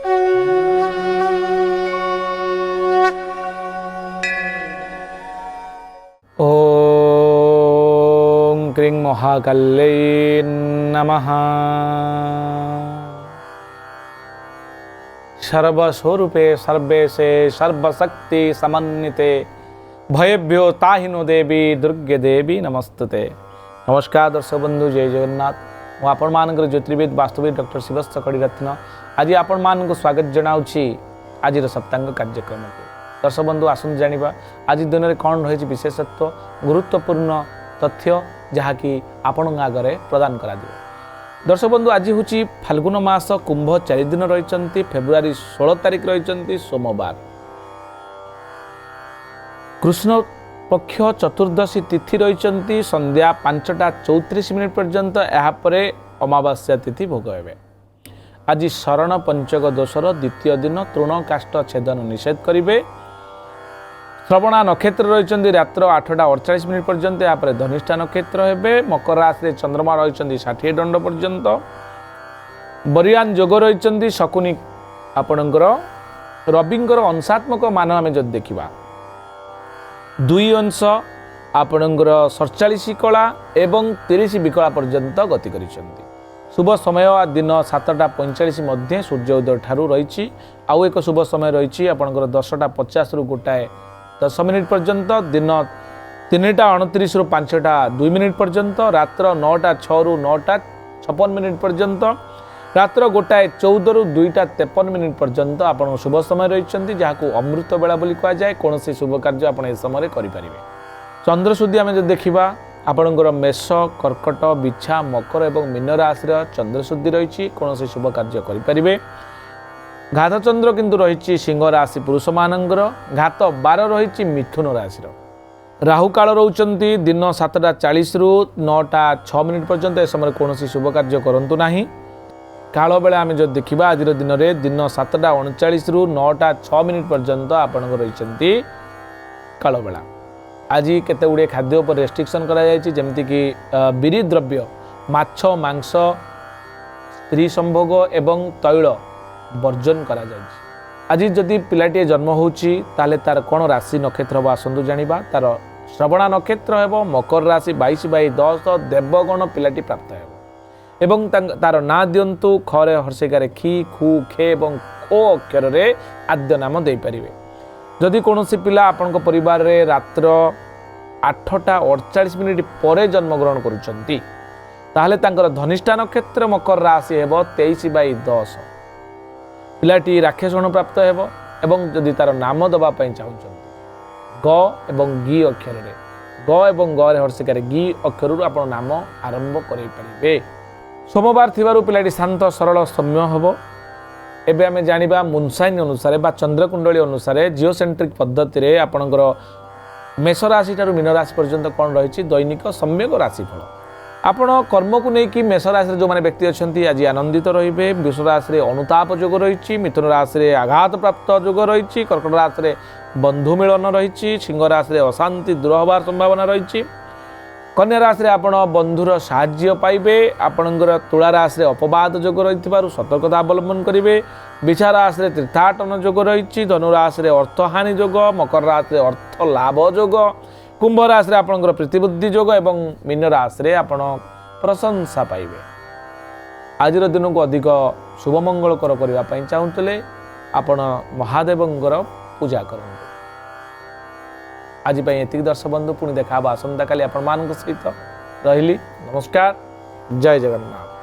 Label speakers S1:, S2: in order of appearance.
S1: ओम क्रीं महाकाल्यै नमः। सर्वस्वरूपे सर्वेशे सर्वशक्ति समन्विते भयभ्यो ताहिनो देवी दुर्गे देवी नमस्तुते। नमस्कार दर्शक बंधु, जय जगन्नाथ। मु आपण मानकर ज्योतिर्विद वास्तुविद डॉक्टर शिवस्थ कड़ीरत्न आज आपण मानक स्वागत जनाऊँगी आज सप्तांग कार्यक्रम को। दर्शक बंधु आसନ୍ତୁ जानिबा आज दिन में कौन रही विशेषत्व गुरुत्वपूर्ण तथ्य जहाँकि आपण आगे प्रदान करा दियो। दर्शक बंधु आज हूँ फाल्गुन मास कुंभ 4 दिन रही फेब्रुआरी 16 तारिख रही सोमवार। कृष्ण पक्ष चतुर्दशी तिथि रही संध्या 5:34 पर्यंत। यापर अमावास्या तिथि भोग हे। आज शरण पंचक दोषर द्वितीय दिन तृण काष्ठ छेदन निषेध करेंगे। श्रवणा नक्षत्र रही रात्र 8:48 पर्यंत। यापर धनिष्ठा नक्षत्र हे। मकर राशि चंद्रमा रही 60 दंड पर्यंत। बरियान जोग रही शकुनी आपणकर रविंकर अंशात्मक मान आम जब देखा 2 अंश आपणकर 47 कला एवं 30 विकला पर्यंत गति कर। शुभ समय दिन 7:45 मध्य सूर्योदय ठारू रही। आउ एक शुभ समय रही आपणकर 10:50 रु 1:10 मिनिट पर्यंत। दिन 3:29 रु 5:02 पर्यंत। रात्र 9:06 रु 9:56 पर्यंत। रात्र 1:14 रु 2:53 पर्यंत आपण शुभ समय रही जहाँ को अमृत बेला बोली कह जाए। कौन सी शुभ कार्य आप समय करेंगे। चंद्रशुद्धि आम जो देखा आपणकर मेष कर्कट बिछा मकर और मीन राशि चंद्रशुद्धि रही। कौन सी शुभ कार्य करेंगे। घात चंद्र किंतु रही सिंह राशि पुरुष मानकर। घात 12 रही मिथुन राशि। राहु काल रोचंती दिन 7:40 रु 9:06 पर्यंत। ए समय कौन शुभ कार्य करूँ ना। काल बेला आम जो देखा आज दिन में दिन 7:39 रु 9:06 पर्यंत आपणक रही काल बेला। आज केते गुड़े खाद्य पर रेस्ट्रिक्शन करा जायछि जेमति कि बिरी द्रव्य माछ मांस स्त्री संभोग एवं तैल वर्जन करा जायछि। आज जदि पिलाटी जन्म होछि ताले तार कोन राशि नक्षत्र बा आसंतु जानिबा। तार श्रवणा नक्षत्र हेबो मकर राशि 22/10 देवगण पिलाटी प्राप्त हेबो। एवं तार ना दियंतु खरे हर्षिकारे खी खू खे एवं खो अक्षर रे आद्य नाम दे परिबे। जदि कौनसी पिला आपण परिवार रे रात्र 8:48 पर जन्मग्रहण करुछंती ताहले तांकर धनिष्ठा नक्षत्र मकर राशि हेबो 23/10। पिलाटी राक्षसगुण प्राप्त हेबो। एवं जदि तार नाम दबा पई चाहुछंती ग एवं गी अक्षर रे ग एवं ग रे हर्षिकारे गी अक्षर रु आपण नाम आरंभ करै परिबे। सोमवार थिबारु पिलाटी शांत सरल सौम्य हेबो। एबे आमे जानिबा मुनसाइन अनुसार बा चंद्रकुंडली अनुसार जिओसेंट्रिक पद्धति रे आपणकर मेष राशि ठारू मीन राशि पर्यंत कौन रही दैनिक सम्यक राशिफल। आपण कर्म को लेकिन मेष राशि जो माने व्यक्ति अच्छा आज आनंदित रे। वृष राशि अनुताप जोग रही। मिथुन राशि आघात प्राप्त जोग रही। कर्कट राशि बंधु मिलन रही। सिंह राशि अशांति दूर होवार संभावना रही। कन्या राशि आपण बंधुर साहाय्य पाइबे। आपणकर तुला राशि अपवाद जोग रही सतर्कता अवलंबन करेंगे। बिछा राशि तीर्थाटन जोग रही। धनु राशि अर्थहानि जोग। मकर राशि अर्थ लाभ जोग। कुंभ राशि आपणकर प्रीतिबुद्धि जोग एवं मीन राशि आपण प्रशंसा पाइबे। आज दिन को अधिक शुभमंगलकर करने चाहूले आपण महादेवंकर पूजा करूँ। आज एतिक दर्शक बंधु पुणी देखा आसंता काली आपण मान सहित रही। नमस्कार, जय जगन्नाथ।